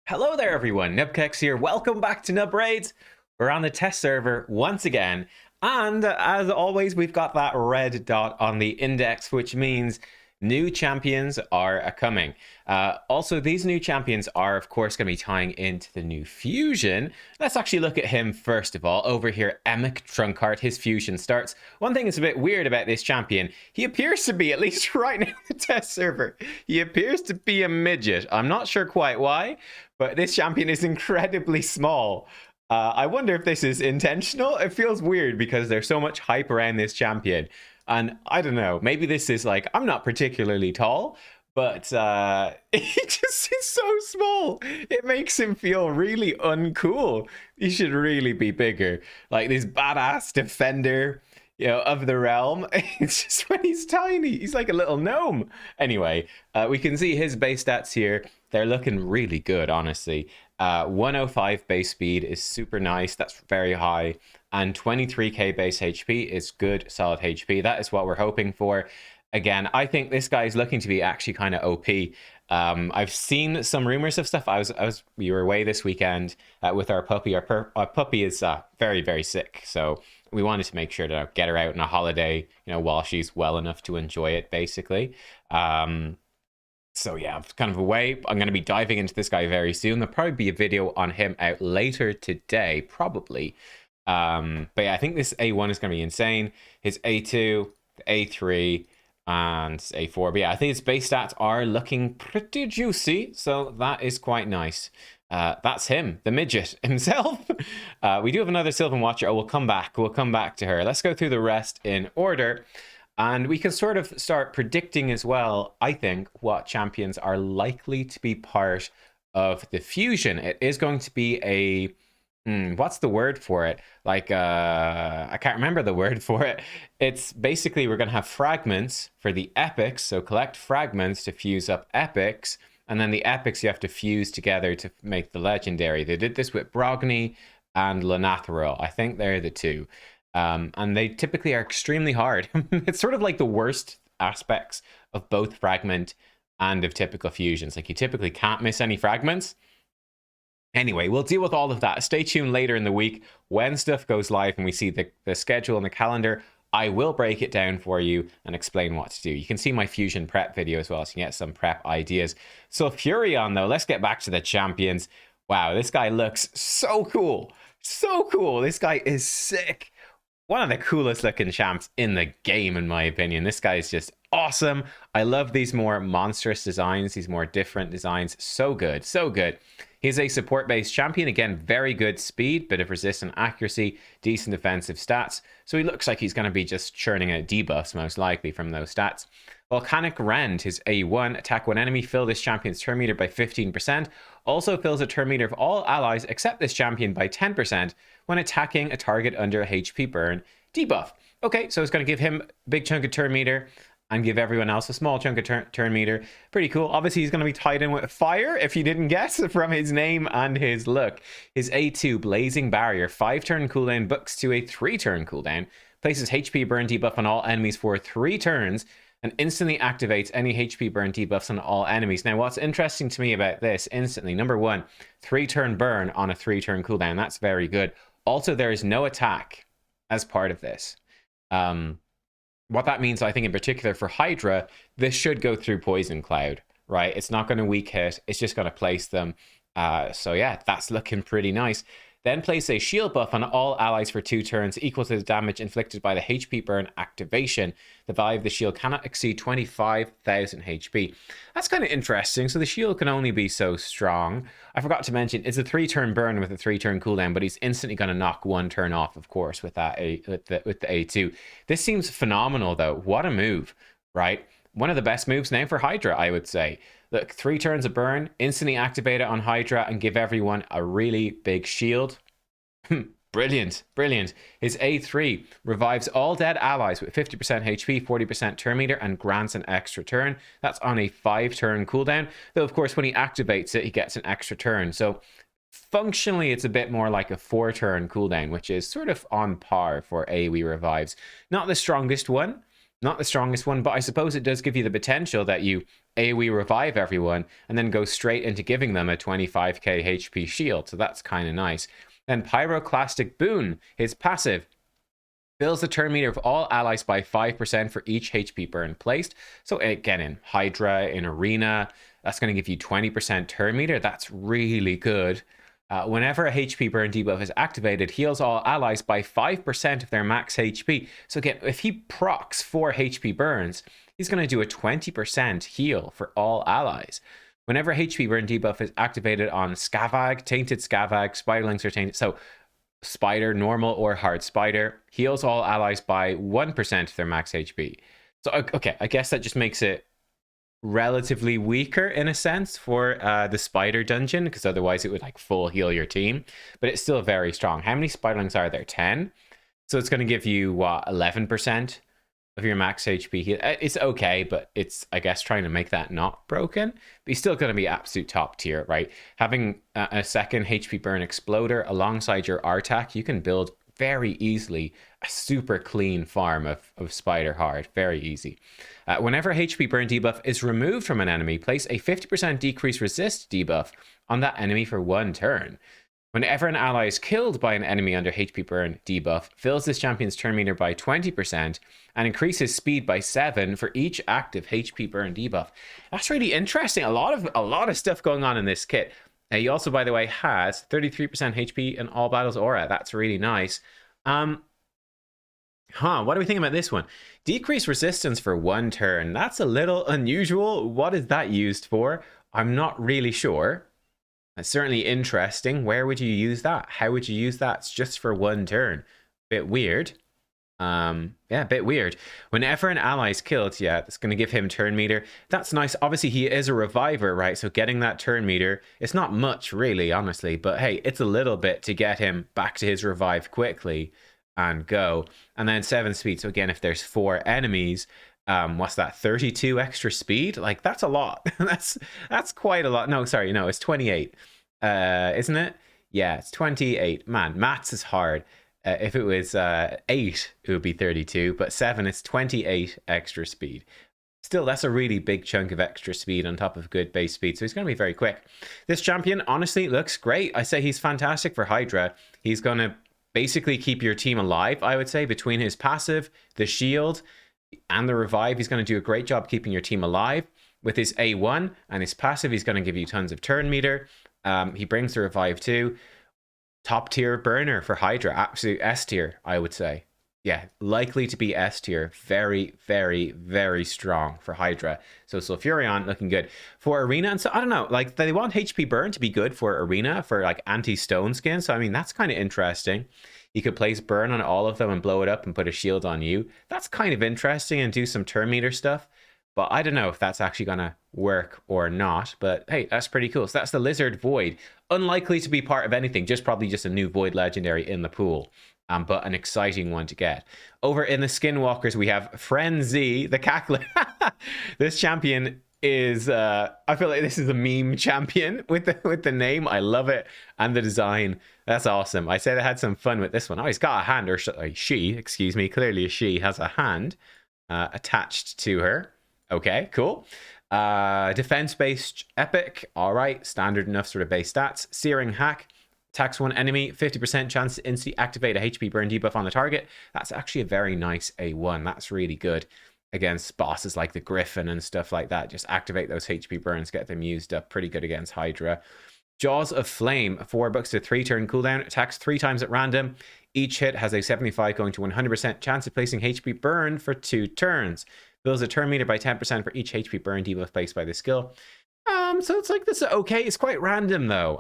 Hello there everyone, nubkeks here. Welcome back to Braid. We're on the test server once again. And as always, we've got that red dot on the index, which means new champions are coming. Also, these new champions are, of course, going to be tying into the new fusion. Let's actually look at him first of all. Over here, Emic Trunkheart, his fusion starts. One thing that's a bit weird about this champion, he appears to be, at least right now in the test server, he appears to be a midget. I'm not sure quite why, but this champion is incredibly small. I wonder if this is intentional. It feels weird because there's so much hype around this champion. And I don't know, maybe this is like, I'm not particularly tall, but he just is so small. It makes him feel really uncool. He should really be bigger. Like this badass defender, of the realm. It's just when he's tiny, he's like a little gnome. Anyway, we can see his base stats here. They're looking really good, honestly. 105 base speed is super nice. That's very high. And 23k base HP is good, solid HP. That is what we're hoping for. Again, I think this guy is looking to be actually kind of OP. I've seen some rumors of stuff. We were away this weekend with our puppy. Our puppy is very, very sick. So we wanted to make sure to get her out on a holiday, while she's well enough to enjoy it, basically. So yeah, I'm kind of away. I'm going to be diving into this guy very soon. There'll probably be a video on him out later today, probably. But yeah, I think this A1 is going to be insane. His A2, A3, and A4. But yeah, I think his base stats are looking pretty juicy. So that is quite nice. That's him, the midget himself. We do have another Sylvan Watcher. We'll come back. We'll come back to her. Let's go through the rest in order. And we can sort of start predicting as well, I think, what champions are likely to be part of the fusion. It is going to be a... what's the word for it? Like, I can't remember the word for it. It's basically we're going to have fragments for the epics. So collect fragments to fuse up epics. And then the epics you have to fuse together to make the legendary. They did this with Brogni and Lanathril. I think they're the two. And they typically are extremely hard. It's sort of like the worst aspects of both fragment and of typical fusions. Like you typically can't miss any fragments. Anyway, we'll deal with all of that. Stay tuned later in the week when stuff goes live and we see the schedule and the calendar. I will break it down for you and explain what to do. You can see my fusion prep video as well, so you can get some prep ideas. So Furion, though, let's get back to the champions. Wow, this guy looks so cool. So cool. This guy is sick. One of the coolest looking champs in the game, in my opinion. This guy is just awesome. I love these more monstrous designs, these more different designs. So good, so good. He's a support-based champion. Again, very good speed, bit of resistance accuracy, decent defensive stats. So he looks like he's going to be just churning out debuffs, most likely, from those stats. Volcanic Rend, his A1, attack one enemy, fill this champion's turn meter by 15%. Also fills a turn meter of all allies except this champion by 10% when attacking a target under a HP burn debuff. Okay, so it's going to give him a big chunk of turn meter and give everyone else a small chunk of turn meter. Pretty cool. Obviously, he's going to be tied in with fire, if you didn't guess from his name and his look. His A2, Blazing Barrier, 5-turn cooldown, books to a 3-turn cooldown, places HP burn debuff on all enemies for 3 turns, and instantly activates any HP burn debuffs on all enemies. Now, what's interesting to me about this instantly, number one, 3-turn burn on a 3-turn cooldown. That's very good. Also, there is no attack as part of this. What that means, I think, in particular for Hydra, this should go through Poison Cloud, right? It's not going to weak hit. It's just going to place them. So yeah, that's looking pretty nice. Then place a shield buff on all allies for 2 turns equal to the damage inflicted by the HP burn activation. The value of the shield cannot exceed 25,000 HP. That's kind of interesting. So the shield can only be so strong. I forgot to mention, it's a 3-turn burn with a 3-turn cooldown, but he's instantly going to knock 1 turn off, of course, with that with the A2. This seems phenomenal, though. What a move, right? One of the best moves now for Hydra, I would say. Look, 3 turns of burn, instantly activate it on Hydra and give everyone a really big shield. Brilliant, brilliant. His A3 revives all dead allies with 50% HP, 40% turn meter, and grants an extra turn. That's on a 5-turn cooldown. Though, of course, when he activates it, he gets an extra turn. So functionally, it's a bit more like a 4-turn cooldown, which is sort of on par for AoE revives. Not the strongest one, Not the strongest one, but I suppose it does give you the potential that you AoE revive everyone and then go straight into giving them a 25k HP shield. So that's kind of nice. Then Pyroclastic Boon, his passive, fills the turn meter of all allies by 5% for each HP burn placed. So again, in Hydra, in Arena, that's going to give you 20% turn meter. That's really good. Whenever a HP burn debuff is activated, heals all allies by 5% of their max HP. So again, if he procs 4 HP burns, he's going to do a 20% heal for all allies. Whenever HP burn debuff is activated on Scavag, Tainted Scavag, Spiderlings, or Tainted... So Spider, normal or hard spider, heals all allies by 1% of their max HP. So, okay, I guess that just makes it relatively weaker in a sense for the spider dungeon, because otherwise it would like full heal your team, but it's still very strong. How many spiderlings are there? 10. So it's going to give you what, 11% of your max HP heal. It's okay, but it's, I guess, trying to make that not broken, but he's still going to be absolute top tier, right? Having a second HP burn exploder alongside your Artak, you can build very easily a super clean farm of Spider Hard. Very easy. Whenever HP burn debuff is removed from an enemy, place a 50% decrease resist debuff on that enemy for 1 turn. Whenever an ally is killed by an enemy under HP burn debuff, fills this champion's turn meter by 20% and increases speed by 7 for each active HP burn debuff. That's really interesting. A lot of stuff going on in this kit. He also, by the way, has 33% HP in all battles aura. That's really nice. What do we think about this one? Decrease resistance for 1 turn. That's a little unusual. What is that used for? I'm not really sure. That's certainly interesting. Where would you use that? How would you use that? It's just for 1 turn. Bit weird. Yeah, bit weird. Whenever an ally is killed, yeah, it's going to give him turn meter. That's nice. Obviously, he is a reviver, right? So getting that turn meter, it's not much, really, honestly. But hey, it's a little bit to get him back to his revive quickly and go. And then 7 speed. So again, if there's 4 enemies, what's that? 32 extra speed? Like, that's a lot. that's quite a lot. No, sorry, no, it's 28. Isn't it? Yeah, it's 28. Man, maths is hard. If it was 8, it would be 32, but 7, it's 28 extra speed. Still, that's a really big chunk of extra speed on top of good base speed, so he's going to be very quick. This champion, honestly, looks great. I say he's fantastic for Hydra. He's going to basically keep your team alive, I would say, between his passive, the shield, and the revive. He's going to do a great job keeping your team alive. With his A1 and his passive, he's going to give you tons of turn meter. He brings the revive too. Top tier burner for Hydra. Absolute S tier, I would say. Yeah, likely to be S tier. Very, very, very strong for Hydra. So Sulfurion looking good. For Arena, and so I don't know, like they want HP burn to be good for Arena for like anti-stone skin. So I mean, that's kind of interesting. You could place burn on all of them and blow it up and put a shield on you. That's kind of interesting and do some turn meter stuff. But I don't know if that's actually going to work or not. But hey, that's pretty cool. So that's the Lizard Void. Unlikely to be part of anything. Probably just a new Void Legendary in the pool. But an exciting one to get. Over in the Skinwalkers, we have Frenzy, the Cackler. This champion is... I feel like this is a meme champion with the name. I love it. And the design. That's awesome. I said I had some fun with this one. Oh, he's got a hand. Or she, excuse me. Clearly a she has a hand attached to her. Okay, cool. Defense-based epic. All right, standard enough sort of base stats. Searing hack. Attacks one enemy. 50% chance to instantly activate a HP burn debuff on the target. That's actually a very nice A1. That's really good against bosses like the Griffin and stuff like that. Just activate those HP burns, get them used up. Pretty good against Hydra. Jaws of Flame. 4 bucks to 3 turn cooldown. Attacks 3 times at random. Each hit has a 75 going to 100% chance of placing HP burn for 2 turns. Builds a turn meter by 10% for each HP burn debuff placed by the skill. So it's like this. Okay, it's quite random though.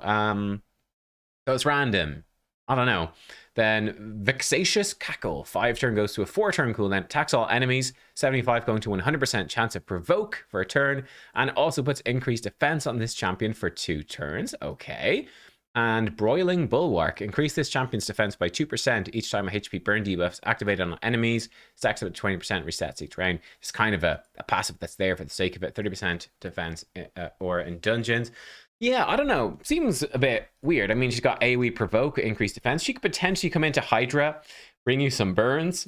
So it's random. I don't know. Then Vexatious Cackle. 5 turn goes to a 4 turn cooldown. Attacks all enemies. 75 going to 100% chance of provoke for a turn. And also puts increased defense on this champion for 2 turns. Okay. And Broiling Bulwark. Increase this champion's defense by 2% each time a HP burn debuff is activated on enemies. Stacks up to 20%, resets each round. It's kind of a passive that's there for the sake of it. 30% defense or in dungeons. Yeah, I don't know. Seems a bit weird. I mean, she's got AoE provoke, increased defense. She could potentially come into Hydra, bring you some burns.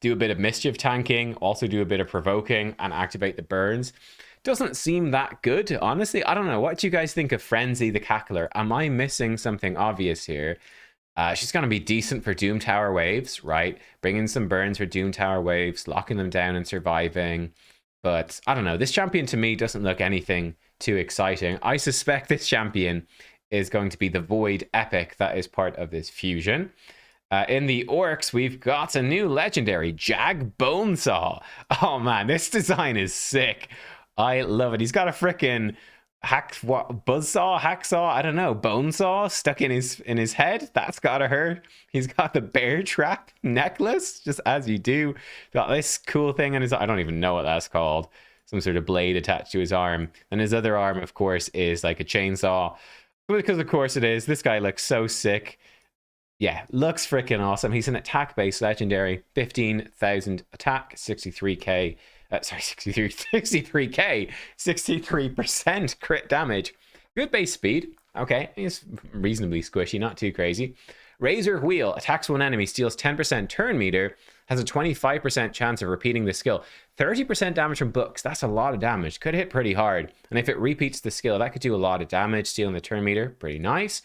do a bit of mischief tanking, also do a bit of provoking, and activate the burns. Doesn't seem that good, honestly. I don't know. What do you guys think of Frenzy the Cackler? Am I missing something obvious here? She's going to be decent for Doom Tower waves, right? Bringing some burns for Doom Tower waves, locking them down and surviving. But I don't know. This champion to me doesn't look anything too exciting. I suspect this champion is going to be the Void Epic that is part of this fusion. In the orcs, we've got a new legendary, Jag Bonesaw. Oh man, this design is sick. I love it. He's got a freaking hacksaw, I don't know, bone saw stuck in his head. That's gotta hurt. He's got the bear trap necklace, just as you do. Got this cool thing in his, I don't even know what that's called. Some sort of blade attached to his arm. And his other arm, of course, is like a chainsaw. Because of course it is. This guy looks so sick. Yeah, looks freaking awesome. He's an attack-based legendary, 15,000 attack, 63k. Sorry, 63k, 63% crit damage. Good base speed. Okay, he's reasonably squishy, not too crazy. Razor Wheel attacks one enemy, steals 10% turn meter, has a 25% chance of repeating the skill. 30% damage from books. That's a lot of damage. Could hit pretty hard. And if it repeats the skill, that could do a lot of damage, stealing the turn meter. Pretty nice.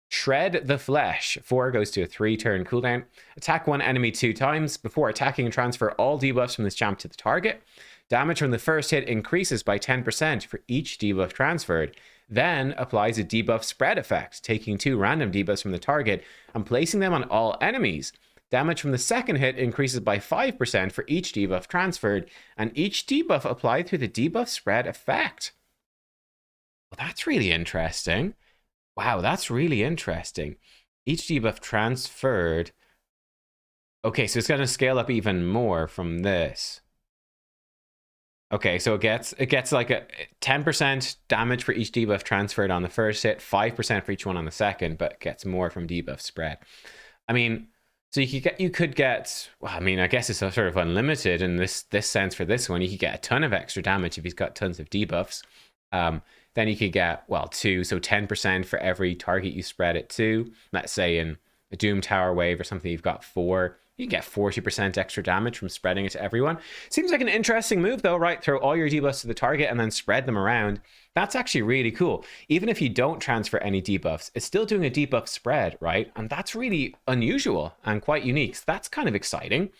Shred the Flesh. 4 goes to a 3-turn cooldown. Attack one enemy 2 times. Before attacking, transfer all debuffs from this champ to the target. Damage from the first hit increases by 10% for each debuff transferred. Then applies a debuff spread effect, taking 2 random debuffs from the target and placing them on all enemies. Damage from the second hit increases by 5% for each debuff transferred, and each debuff applied through the debuff spread effect. Well, that's really interesting. Wow, that's really interesting. Each debuff transferred. Okay, so it's going to scale up even more from this. Okay, so it gets like a 10% damage for each debuff transferred on the first hit, 5% for each one on the second, but it gets more from debuff spread. I mean, so you could get, well, I mean, I guess it's sort of unlimited in this sense for this one. You could get a ton of extra damage if he's got tons of debuffs. Then you could get, well, 2, so 10% for every target you spread it to. Let's say in a Doom Tower wave or something, you've got 4. You can get 40% extra damage from spreading it to everyone. Seems like an interesting move, though, right? Throw all your debuffs to the target and then spread them around. That's actually really cool. Even if you don't transfer any debuffs, it's still doing a debuff spread, right? And that's really unusual and quite unique. So that's kind of exciting.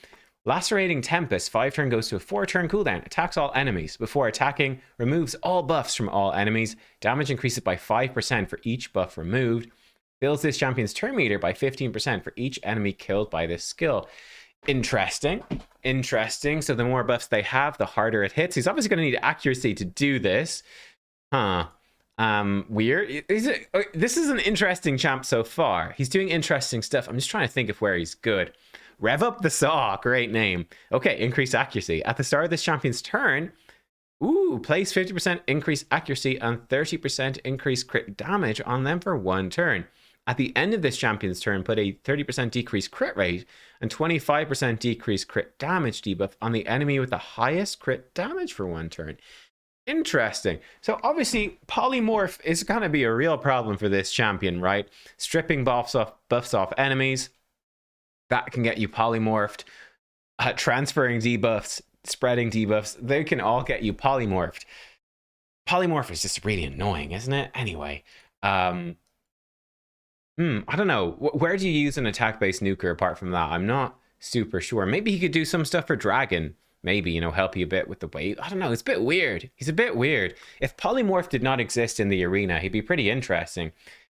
Lacerating Tempest, 5-turn goes to a 4-turn cooldown, attacks all enemies. Before attacking, removes all buffs from all enemies. Damage increases by 5% for each buff removed. Fills this champion's turn meter by 15% for each enemy killed by this skill. Interesting. Interesting. So the more buffs they have, the harder it hits. He's obviously going to need accuracy to do this. Huh. Weird. This is an interesting champ so far. He's doing interesting stuff. I'm just trying to think of where he's good. Rev Up the Saw, great name. Okay, increase accuracy. At the start of this champion's turn, place 50% increase accuracy and 30% increase crit damage on them for 1 turn. At the end of this champion's turn, put a 30% decreased crit rate and 25% decreased crit damage debuff on the enemy with the highest crit damage for 1 turn. Interesting. So obviously, polymorph is going to be a real problem for this champion, right? Stripping buffs off enemies. That can get you polymorphed. Transferring debuffs, spreading debuffs, they can all get you polymorphed. Polymorph is just really annoying, isn't it? Anyway, I don't know. Where do you use an attack-based nuker apart from that? I'm not super sure. Maybe he could do some stuff for Dragon. Maybe, you know, help you a bit with the weight. I don't know. It's a bit weird. He's a bit weird. If polymorph did not exist in the arena, he'd be pretty interesting.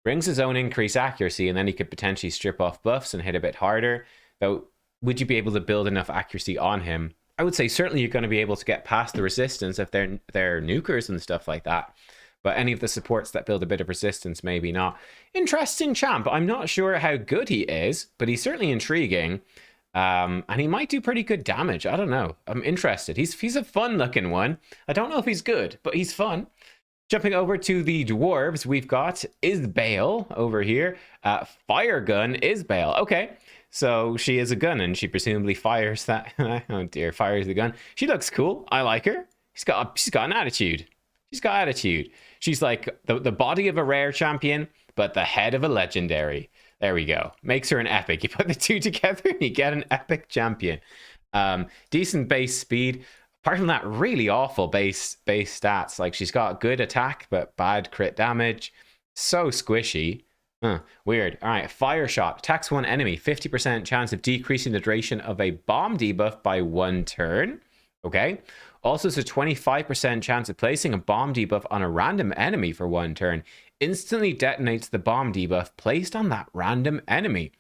Brings his own increased accuracy, and then he could potentially strip off buffs and hit a bit harder. Though, would you be able to build enough accuracy on him? I would say certainly you're going to be able to get past the resistance if they're nukers and stuff like that. But any of the supports that build a bit of resistance, maybe not. Interesting champ. I'm not sure how good he is, but he's certainly intriguing. And he might do pretty good damage. I don't know. I'm interested. He's a fun-looking one. I don't know if he's good, but he's fun. Jumping over to the dwarves, we've got Isbale over here. Fire gun Isbale. Okay, so she is a gun, and she presumably fires that. Oh dear, fires the gun. She looks cool. I like her. She's got an attitude. She's got attitude. She's like the body of a rare champion, but the head of a legendary. There we go. Makes her an epic. You put the two together and you get an epic champion. Decent base speed. Apart from that, really awful base stats. Like, she's got good attack, but bad crit damage. So squishy. Weird. All right, Fire Shot. Attacks one enemy. 50% chance of decreasing the duration of a bomb debuff by 1 turn. Okay. Also, it's a 25% chance of placing a bomb debuff on a random enemy for 1 turn. Instantly detonates the bomb debuff placed on that random enemy.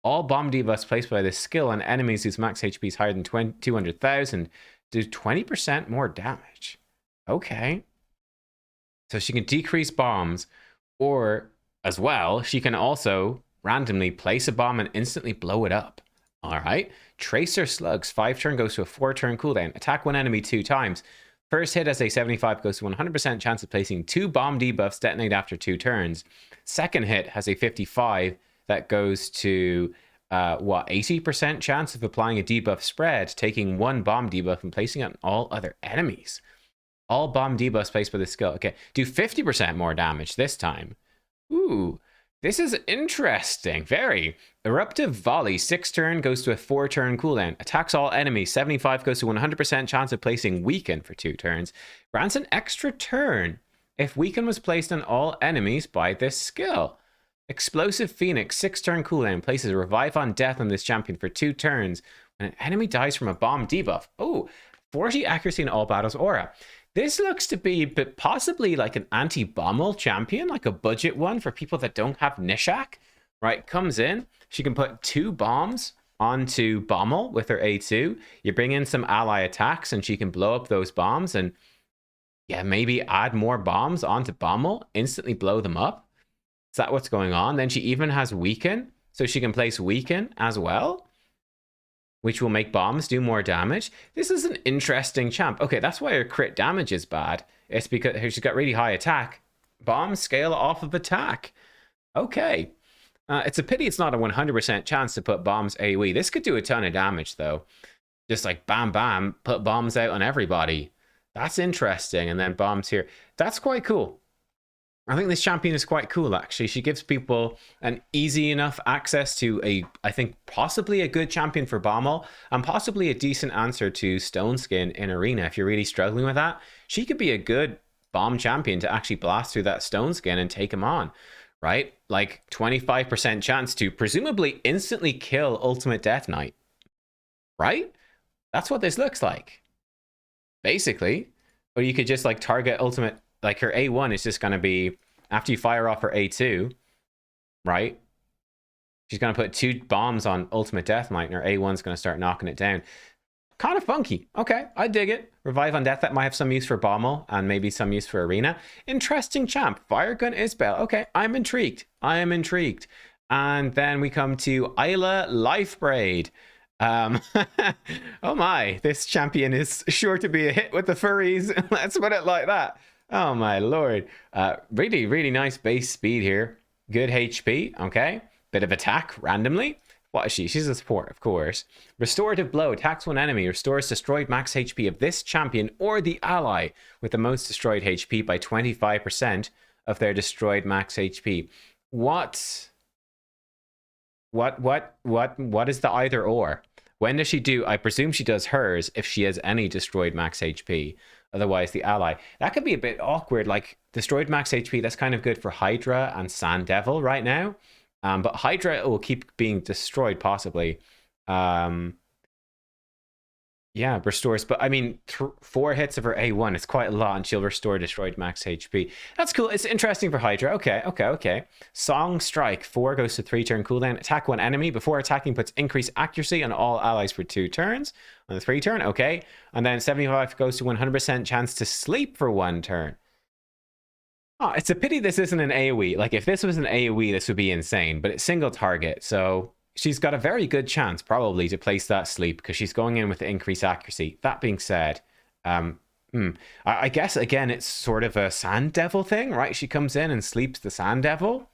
All bomb debuffs placed by this skill on enemies whose max HP is higher than 200,000 do 20% more damage. Okay. So she can decrease bombs, or as well, she can also randomly place a bomb and instantly blow it up. All right. Tracer Slugs. 5 turn goes to a 4 turn cooldown. Attack one enemy 2 times. First hit has a 75 goes to 100% chance of placing 2 bomb debuffs detonate after 2 turns. Second hit has a 55 that goes to 80% chance of applying a debuff spread, taking 1 bomb debuff and placing it on all other enemies. All bomb debuffs placed by the skill. Okay, do 50% more damage this time. Ooh, this is interesting. Very. Eruptive Volley. 6 turn goes to a 4 turn cooldown. Attacks all enemies. 75 goes to 100% chance of placing Weaken for 2 turns. Grants an extra turn if Weaken was placed on all enemies by this skill. Explosive Phoenix. 6 turn cooldown. Places a Revive on Death on this champion for 2 turns when an enemy dies from a bomb debuff. Oh, 40 accuracy in all battles aura. This looks to be possibly like an anti-Bommel champion, like a budget one for people that don't have Nishak, right? Comes in, she can put 2 bombs onto Bommel with her A2. You bring in some ally attacks and she can blow up those bombs and yeah, maybe add more bombs onto Bommel, instantly blow them up. Is that what's going on? Then she even has Weaken, so she can place Weaken as well, which will make bombs do more damage. This is an interesting champ. Okay, that's why her crit damage is bad. It's because she's got really high attack. Bombs scale off of attack. Okay. It's a pity it's not a 100% chance to put bombs AoE. This could do a ton of damage, though. Just like bam, bam, put bombs out on everybody. That's interesting. And then bombs here. That's quite cool. I think this champion is quite cool, actually. She gives people an easy enough access to I think, possibly a good champion for Bommel, and possibly a decent answer to Stone Skin in Arena. If you're really struggling with that, she could be a good bomb champion to actually blast through that Stone Skin and take him on, right? Like 25% chance to presumably instantly kill Ultimate Death Knight, right? That's what this looks like, basically. Or you could just like target Ultimate. Like her A1 is just going to be, after you fire off her A2, right? She's going to put 2 bombs on Ultimate Death Knight and her A1's going to start knocking it down. Kind of funky. Okay, I dig it. Revive on Death, that might have some use for Bommel and maybe some use for Arena. Interesting champ. Firegun Isbell. Okay, I'm intrigued. I am intrigued. And then we come to Ilia Life Braid. Oh my, this champion is sure to be a hit with the furries. Let's put it like that. Oh my lord. Really, really nice base speed here. Good HP, okay. Bit of attack randomly. What is she? She's a support, of course. Restorative Blow. Attacks one enemy. Restores destroyed max HP of this champion or the ally with the most destroyed HP by 25% of their destroyed max HP. What is the either or? When does she do? I presume she does hers if she has any destroyed max HP. Otherwise, the ally. That could be a bit awkward. Like, destroyed max HP, that's kind of good for Hydra and Sand Devil right now. But Hydra will keep being destroyed, possibly. Yeah, restores. But, I mean, 4 hits of her A1, it's quite a lot, and she'll restore destroyed max HP. That's cool. It's interesting for Hydra. Okay. Song Strike. 4 goes to 3 turn cooldown. Attack one enemy. Before attacking, puts increased accuracy on all allies for 2 turns. On the 3 turn, okay. And then 75 goes to 100% chance to sleep for 1 turn. Oh, it's a pity this isn't an AoE. Like, if this was an AoE, this would be insane. But it's single target, so she's got a very good chance, probably, to place that sleep because she's going in with the increased accuracy. That being said, I guess, again, it's sort of a Sand Devil thing, right? She comes in and sleeps the Sand Devil.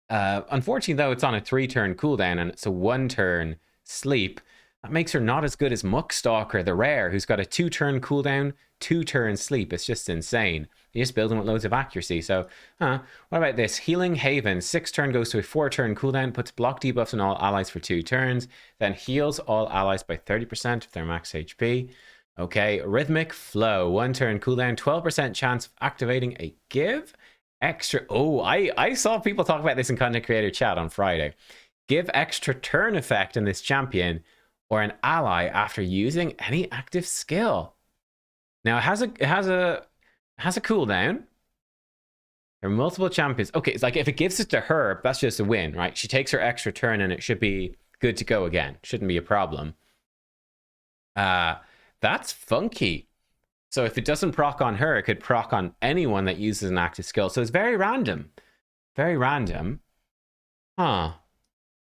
Unfortunately, though, it's on a 3-turn cooldown and it's a 1-turn sleep. That makes her not as good as Muckstalker, the rare, who's got a 2-turn cooldown, 2-turn sleep. It's just insane. You just build them with loads of accuracy. So, what about this? Healing Haven. 6 turn goes to a 4 turn cooldown, puts block debuffs on all allies for 2 turns, then heals all allies by 30% of their max HP. Okay, Rhythmic Flow. 1 turn cooldown, 12% chance of activating a give. Extra. Oh, I saw people talk about this in content creator chat on Friday. Give extra turn effect in this champion or an ally after using any active skill. Now it has a cooldown. There are multiple champions. Okay, it's like if it gives it to her, that's just a win, right? She takes her extra turn and it should be good to go again. Shouldn't be a problem. That's funky. So if it doesn't proc on her, it could proc on anyone that uses an active skill. So it's very random. Very random. Huh.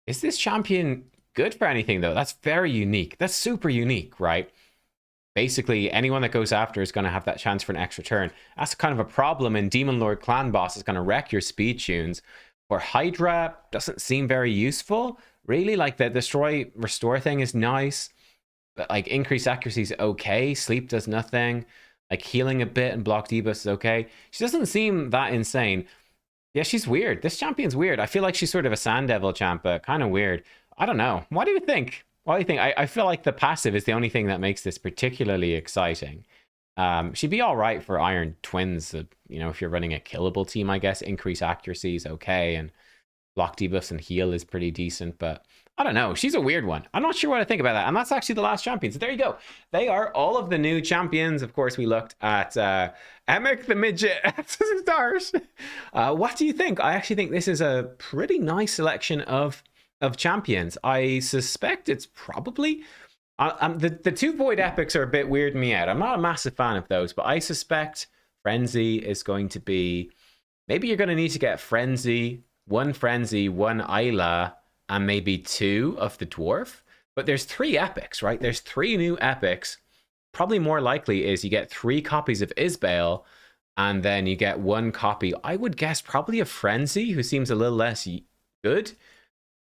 Is this champion good for anything, though? That's very unique. That's super unique, right? Basically, anyone that goes after is going to have that chance for an extra turn. That's kind of a problem, and Demon Lord Clan Boss is going to wreck your speed tunes. For Hydra, doesn't seem very useful. Really, like the Destroy Restore thing is nice. But like increased accuracy is okay. Sleep does nothing. Like healing a bit and block debuffs is okay. She doesn't seem that insane. Yeah, she's weird. This champion's weird. I feel like she's sort of a Sand Devil champ, but kind of weird. I don't know. What do you think? What do you think? I feel like the passive is the only thing that makes this particularly exciting. She'd be all right for Iron Twins. You know, if you're running a killable team, I guess. Increase accuracy is okay, and block debuffs and heal is pretty decent, but I don't know. She's a weird one. I'm not sure what I think about that. And that's actually the last champion. So there you go. They are all of the new champions. Of course, we looked at Emic the Midget stars. What do you think? I actually think this is a pretty nice selection of champions. I suspect it's probably... the 2 Void Epics are a bit weirding me out. I'm not a massive fan of those, but I suspect Frenzy is going to be... Maybe you're going to need to get Frenzy, 1 Frenzy, 1 Ilia, and maybe 2 of the Dwarf. But there's 3 epics, right? There's 3 new epics. Probably more likely is you get 3 copies of Isbale, and then you get 1 copy, I would guess probably a Frenzy, who seems a little less good.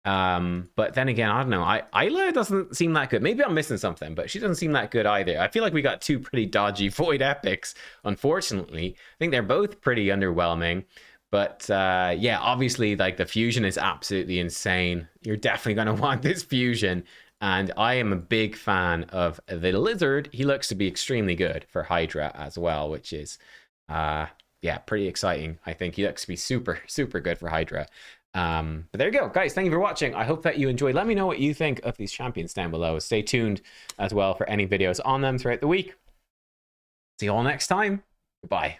But then again, I don't know. Ilia doesn't seem that good. Maybe I'm missing something, but she doesn't seem that good either. I feel like we got 2 pretty dodgy Void Epics, unfortunately. I think they're both pretty underwhelming. But yeah, obviously, like the fusion is absolutely insane. You're definitely going to want this fusion. And I am a big fan of the lizard. He looks to be extremely good for Hydra as well, which is, yeah, pretty exciting. I think he looks to be super, super good for Hydra. But there you go, guys. Thank you for watching. I hope that you enjoyed. Let me know what you think of these champions down below. Stay tuned as well for any videos on them throughout the week. See you all next time. Goodbye.